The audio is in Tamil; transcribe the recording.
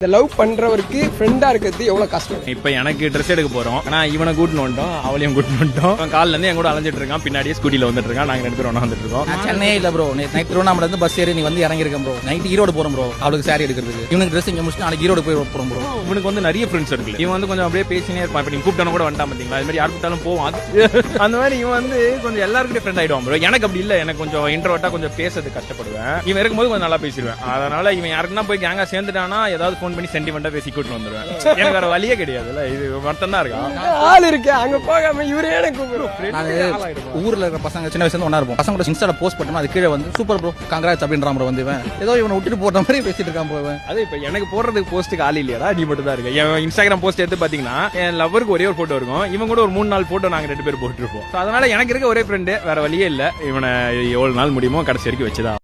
இந்த லவ் பண்றவருக்கு ஃப்ரெண்டா இருக்கிறது எவ்வளவு கஷ்டம். இப்ப எனக்கு ட்ரெஸ் எடுக்க போறோம், ஆனா இவனை கூட்டின்னு வந்துட்டோம், அவளையும் கூட்டின்னு வந்துட்டோம். கால்ல இருந்து என் கூட அலைஞ்சிட்டு இருக்கான், பின்னாடியே ஸ்கூட்டில வந்துட்டு இருக்கான். நாங்க 2 பேரும் ஒண்ணா வந்துட்டு இருக்கோம். சென்னை இல்ல ப்ரோ, நைட் திருவண்ணாமலை இருந்து பஸ் ஏறி நீ வந்து இறங்கி இருக்கேன் ப்ரோ. நைட் ஈரோடு போறோம் ப்ரோ, அவளுக்கு சாரி எடுக்கிறதுக்கு. இவனுக்கு ட்ரெஸ் இங்க முடிச்சுட்டு நாளைக்கு ஈரோடு போய் போறோம் ப்ரோ. இவனுக்கு வந்து நிறைய ஃப்ரெண்ட்ஸ் இருக்கு. இவன் வந்து கொஞ்சம் அப்படியே பேசினே இருப்பான். இப்ப நீங்க கூப்பிட்டாலும் கூட வந்துட்டான் பாத்தீங்களா, அது மாதிரி யார் கூப்பிட்டாலும் போவான். அந்த மாதிரி இவன் வந்து கொஞ்சம் எல்லாருக்கிட்டே ஃப்ரெண்ட் ஆயிடுவான் ப்ரோ. எனக்கு அப்படி இல்ல, எனக்கு கொஞ்சம் இன்ட்ரோவர்ட்டா கொஞ்சம் பேசுறது கஷ்டப்படுவேன். இவன் இருக்கும்போது கொஞ்சம் நல்லா பேசிடுவேன். அதனால இவன் யாருக்குன்னா போய் கேங்கா சேர்ந்துட்டானா ஏதாவது ஃபோன் பண்ணி சென்டிமெண்டா பேசி கூட்டிட்டு வந்துடுவேன். எனக்கு வேற வழியே கிடையாதுல்ல, இது மட்டும் தான் இருக்கான். ஆள் இருக்கு அங்க போகாம இவரே எனக்கு ஊர்ல இருக்கிற பசங்க சின்ன வயசுல ஒன்னா இருப்போம். பசங்க கூட இன்ஸ்டால போஸ்ட் பண்ணா அது கீழே வந்து சூப்பர் ப்ரோ காங்கிராட்ஸ் அப்படின்றான் ப்ரோ. வந்து ஏதோ இவனை விட்டுட்டு போற மாதிரி பேசிட்டு இருக்கான் ப்ரோ. அது இப்ப எனக்கு போடுறதுக்கு போஸ்ட்டுக்கு ஆள் இல்லையாடா, நீ மட்டும் தான் இருக்க. என் இன்ஸ்டாகிராம் போஸ்ட் எடுத்து பாத்தீங்கன்னா என் லவருக்கு ஒரே ஒரு போட்டோ இருக்கும், இவன் கூட ஒரு 3-4 போட்டோ நாங்க 2 பேரும் போட்டுருப்போம். அதனால எனக்கு இருக்க ஒரே ஃப்ரெண்டு, வேற வழியே இல்ல. இவனை எவ்வளவு நாள் முடியுமோ கடைசி வரைக்கும் வச்சுதான்.